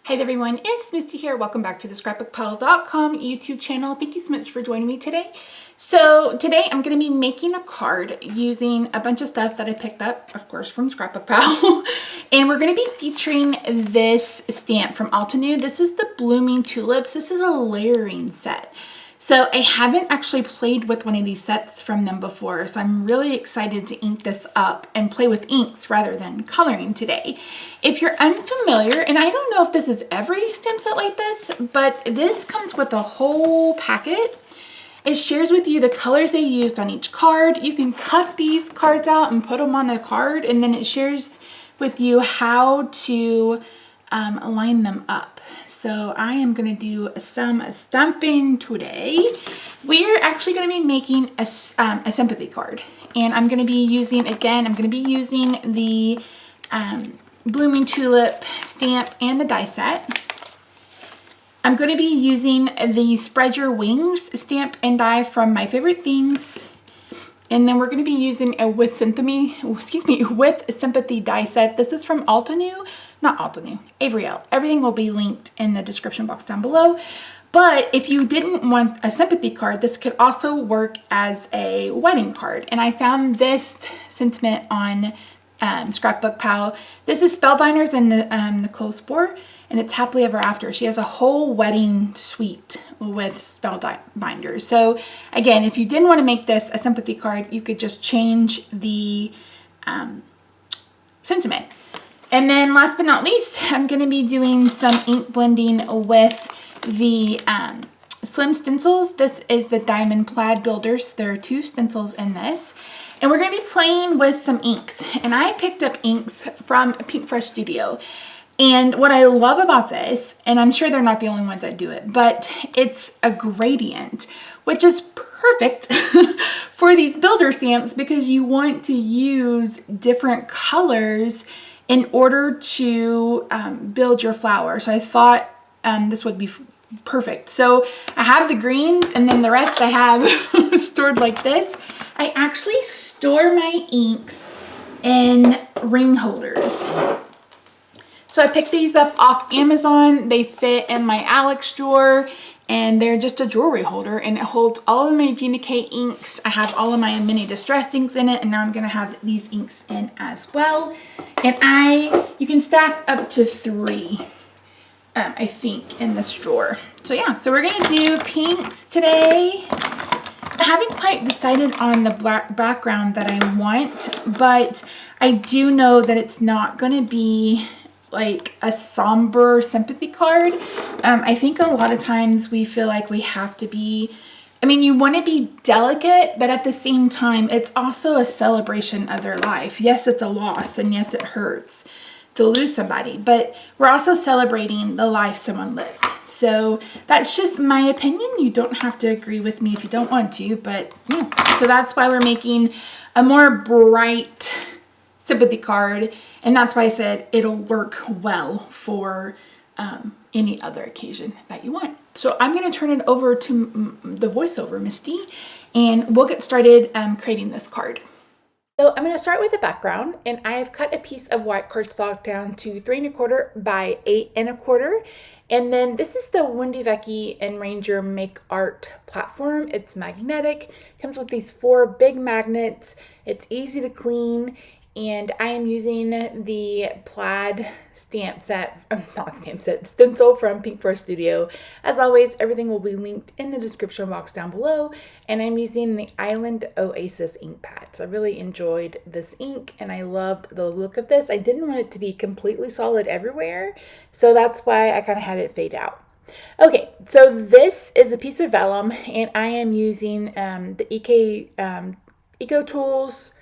Hi everyone, it's Misty here. Welcome back to the ScrapbookPal.com YouTube channel. Thank you so much for joining me today. So today I'm going to be making a card using a bunch of stuff that I picked up, of course, from ScrapbookPal. And we're going to be featuring this stamp from Altenew. This is the Blooming Tulips. This is a layering set. So I haven't actually played with one of these sets from them before, so I'm really excited to ink this up and play with inks rather than coloring today. If you're unfamiliar, and I don't know if this is every stamp set like this, but this comes with a whole packet. It shares with you the colors they used on each card. You can cut these cards out and put them on a card, and then it shares with you how to line them up. So I am going to do some stamping today. We are actually going to be making a sympathy card, and I'm going to be using, again, I'm going to be using the Blooming Tulip stamp and the die set. I'm going to be using the Spread Your Wings stamp and die from My Favorite Things. And then we're going to be using a with Sympathy die set. This is from Avery. Everything will be linked in the description box down below. But if you didn't want a sympathy card, this could also work as a wedding card. And I found this sentiment on ScrapbookPal. This is Spellbinders and Nicole Spohr, and it's Happily Ever After. She has a whole wedding suite with Spellbinders. So again, if you didn't want to make this a sympathy card, you could just change the sentiment. And then last but not least, I'm going to be doing some ink blending with the Slim Stencils. This is the Diamond Plaid Builders. There are 2 stencils in this. And we're going to be playing with some inks. And I picked up inks from Pinkfresh Studio. And what I love about this, and I'm sure they're not the only ones that do it, but it's a gradient, which is perfect for these builder stamps because you want to use different colors in order to build your flower. So I thought this would be perfect. So I have the greens, and then the rest I have stored like this. I actually store my inks in ring holders. So I picked these up off Amazon. They fit in my Alex drawer, and they're just a jewelry holder, and it holds all of my Vecchi-Make inks. I have all of my mini distress inks in it, and now I'm gonna have these inks in as well. And you can stack up to 3, I think, in this drawer. So yeah, so we're gonna do pinks today. I haven't quite decided on the black background that I want, but I do know that it's not gonna be like a somber sympathy card. I think a lot of times we feel like we have to be, I mean, you want to be delicate, but at the same time, it's also a celebration of their life. Yes, it's a loss, and yes, it hurts to lose somebody, but we're also celebrating the life someone lived. So that's just my opinion. You don't have to agree with me if you don't want to, but yeah. So that's why we're making a more bright sympathy card, and that's why I said it'll work well for any other occasion that you want. So I'm going to turn it over to the voiceover, Misty, and we'll get started creating this card. So I'm going to start with the background, and I have cut a piece of white cardstock down to 3 1/4 by 8 1/4. And then this is the Wendy Vecchi and Ranger Make Art platform. It's magnetic, comes with these 4 big magnets. It's easy to clean. And I am using the Plaid stencil from Pinkfresh Studio. As always, everything will be linked in the description box down below. And I'm using the Island Oasis ink pads. I really enjoyed this ink, and I loved the look of this. I didn't want it to be completely solid everywhere, so that's why I kind of had it fade out. Okay, so this is a piece of vellum, and I am using the Eco Tools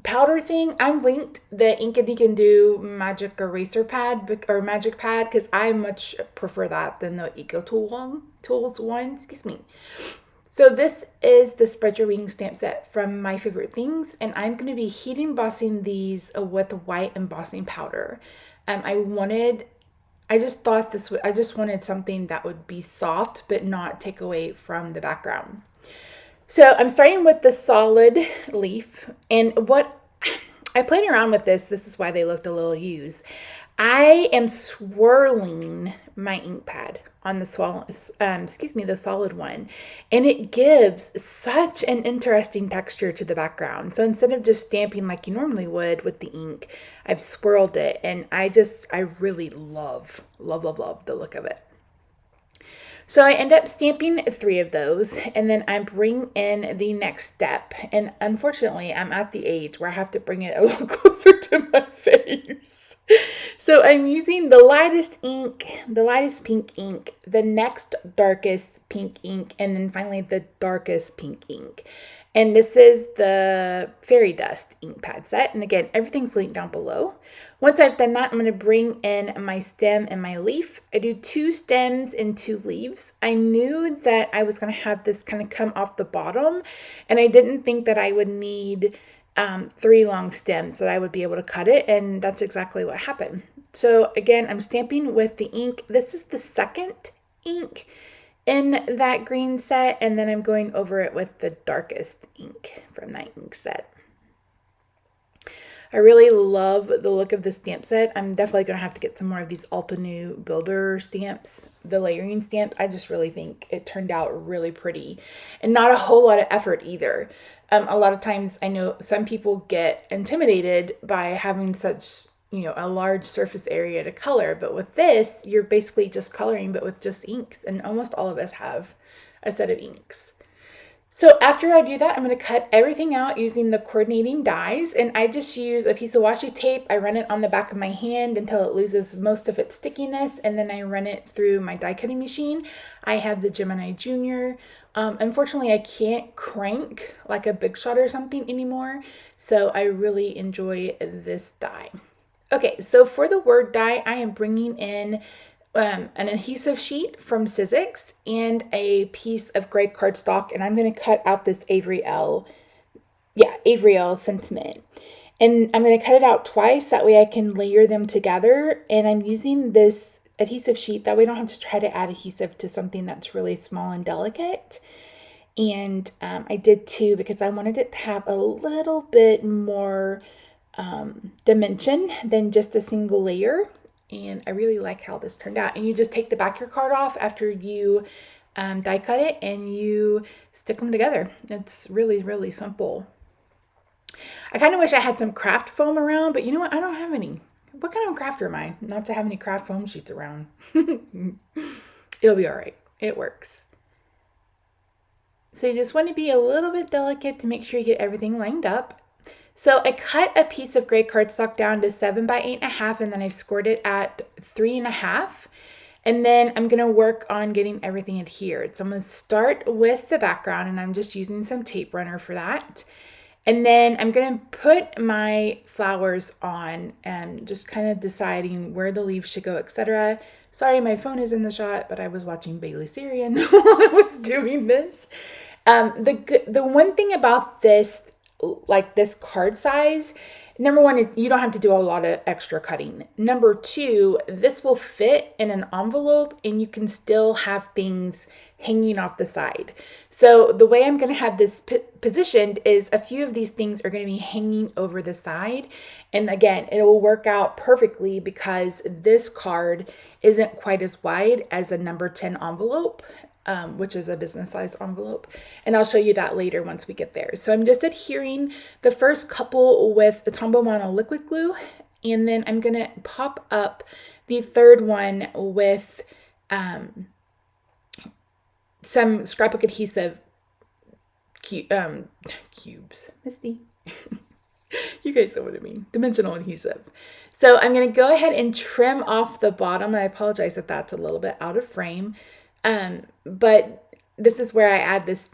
powder thing. I've linked the Ink-Wendy magic eraser pad or magic pad because I much prefer that than the Eco Tools one. Excuse me. So this is the Spread Your Wings stamp set from My Favorite Things, and I'm going to be heat embossing these with white embossing powder. I just wanted something that would be soft but not take away from the background. So I'm starting with the solid leaf, and what I played around with this is why they looked a little used. I am swirling my ink pad on the the solid one, and it gives such an interesting texture to the background. So instead of just stamping like you normally would with the ink, I've swirled it, and I really love the look of it. So I end up stamping 3 of those, and then I bring in the next step. And unfortunately, I'm at the age where I have to bring it a little closer to my face. So I'm using the lightest ink, the lightest pink ink, the next darkest pink ink, and then finally the darkest pink ink. And this is the Fairy Dust ink pad set. And again, everything's linked down below. Once I've done that, I'm going to bring in my stem and my leaf. I do 2 stems and 2 leaves. I knew that I was going to have this kind of come off the bottom, and I didn't think that I would need 3 long stems, that I would be able to cut it, and that's exactly what happened. So again, I'm stamping with the ink. This is the second ink in that green set, and then I'm going over it with the darkest ink from that ink set. I really love the look of the stamp set. I'm definitely going to have to get some more of these Altenew builder stamps, the layering stamps. I just really think it turned out really pretty, and not a whole lot of effort either. A lot of times I know some people get intimidated by having such, a large surface area to color, but with this, you're basically just coloring, but with just inks, and almost all of us have a set of inks. So after I do that, I'm going to cut everything out using the coordinating dies, and I just use a piece of washi tape. I run it on the back of my hand until it loses most of its stickiness, and then I run it through my die cutting machine. I have the Gemini Junior. Unfortunately, I can't crank like a Big Shot or something anymore, so I really enjoy this die. Okay, so for the word die, I am bringing in an adhesive sheet from Sizzix and a piece of gray cardstock, and I'm going to cut out this Avery Elle sentiment. And I'm going to cut it out twice, that way I can layer them together. And I'm using this adhesive sheet, that way I don't have to try to add adhesive to something that's really small and delicate. And I did 2 because I wanted it to have a little bit more dimension than just a single layer. And I really like how this turned out. And you just take the back of your card off after you die cut it, and you stick them together. It's really, really simple. I kind of wish I had some craft foam around, but you know what? I don't have any. What kind of crafter am I not to have any craft foam sheets around? It'll be all right. It works. So you just want to be a little bit delicate to make sure you get everything lined up. So I cut a piece of gray cardstock down to 7 by 8.5, and then I've scored it at 3.5. And then I'm going to work on getting everything adhered. So I'm going to start with the background, and I'm just using some tape runner for that. And then I'm going to put my flowers on and just kind of deciding where the leaves should go, etc. Sorry, my phone is in the shot, but I was watching Bailey Sarian while I was doing this. The one thing about this, like this card size, number 1, you don't have to do a lot of extra cutting. Number 2, this will fit in an envelope, and you can still have things hanging off the side. So the way I'm going to have this positioned is a few of these things are going to be hanging over the side. And again, it will work out perfectly because this card isn't quite as wide as a number 10 envelope. Which is a business size envelope. And I'll show you that later once we get there. So I'm just adhering the first couple with the Tombow Mono liquid glue. And then I'm going to pop up the third one with some scrapbook adhesive cubes. Misty. You guys know what I mean. Dimensional adhesive. So I'm going to go ahead and trim off the bottom. I apologize if that's a little bit out of frame. But this is where I add this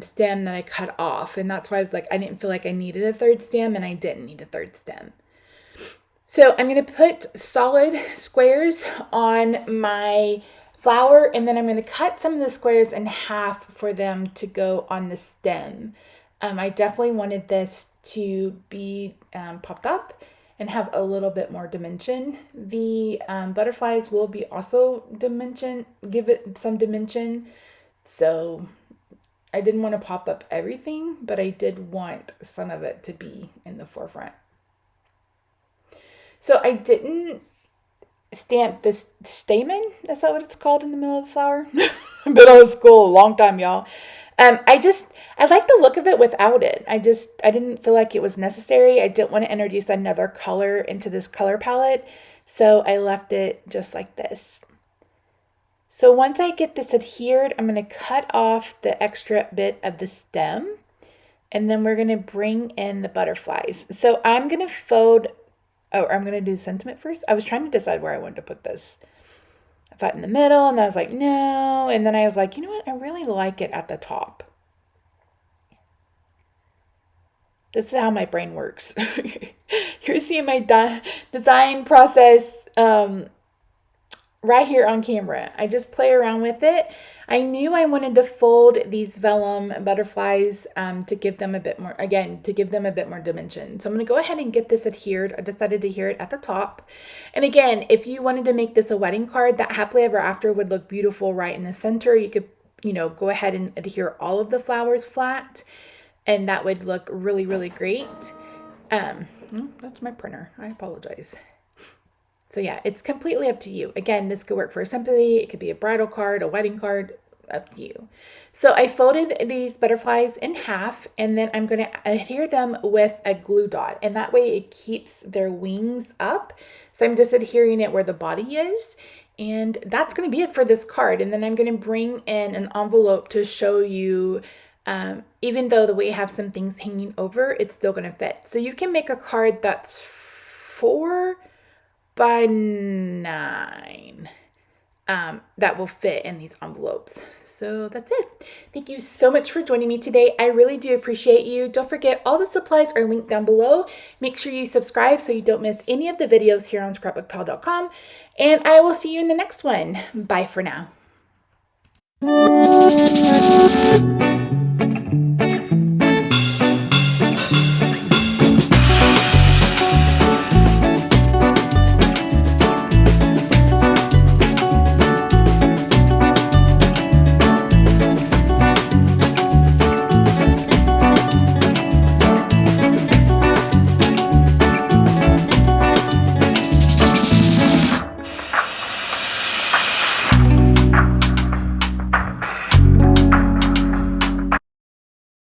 stem that I cut off, and that's why I was like, I didn't feel like I needed a third stem, and I didn't need a third stem. So I'm going to put solid squares on my flower, and then I'm going to cut some of the squares in half for them to go on the stem. I definitely wanted this to be popped up and have a little bit more dimension. The butterflies will be also give it some dimension. So I didn't want to pop up everything, but I did want some of it to be in the forefront. So I didn't stamp, this stamen. Is that what it's called in the middle of the flower? I've been out of school a long time, y'all. I like the look of it without it. I didn't feel like it was necessary. I didn't want to introduce another color into this color palette. So I left it just like this. So once I get this adhered, I'm going to cut off the extra bit of the stem. And then we're going to bring in the butterflies. So I'm going to fold, oh, I'm going to do sentiment first. I was trying to decide where I wanted to put this. I thought in the middle, and I was like, no. And then I was like, you know what? I really like it at the top. This is how my brain works. You're seeing my design process right here on camera. I just play around with it. I knew I wanted to fold these vellum butterflies to give them a bit more, again, to give them a bit more dimension. So I'm going to go ahead and get this adhered. I decided to adhere it at the top. And again, if you wanted to make this a wedding card, that happily ever after would look beautiful right in the center. You could, you know, go ahead and adhere all of the flowers flat, and that would look really, really great. That's my printer. I apologize. So yeah, it's completely up to you. Again, this could work for a sympathy. It could be a bridal card, a wedding card, up to you. So I folded these butterflies in half, and then I'm going to adhere them with a glue dot. And that way it keeps their wings up. So I'm just adhering it where the body is. And that's going to be it for this card. And then I'm going to bring in an envelope to show you, even though the way you have some things hanging over, it's still going to fit. So you can make a card that's 4 by 9 that will fit in these envelopes. So that's it. Thank you so much for joining me today. I really do appreciate you. Don't forget, all the supplies are linked down below. Make sure you subscribe so you don't miss any of the videos here on ScrapbookPal.com. And I will see you in the next one. Bye for now.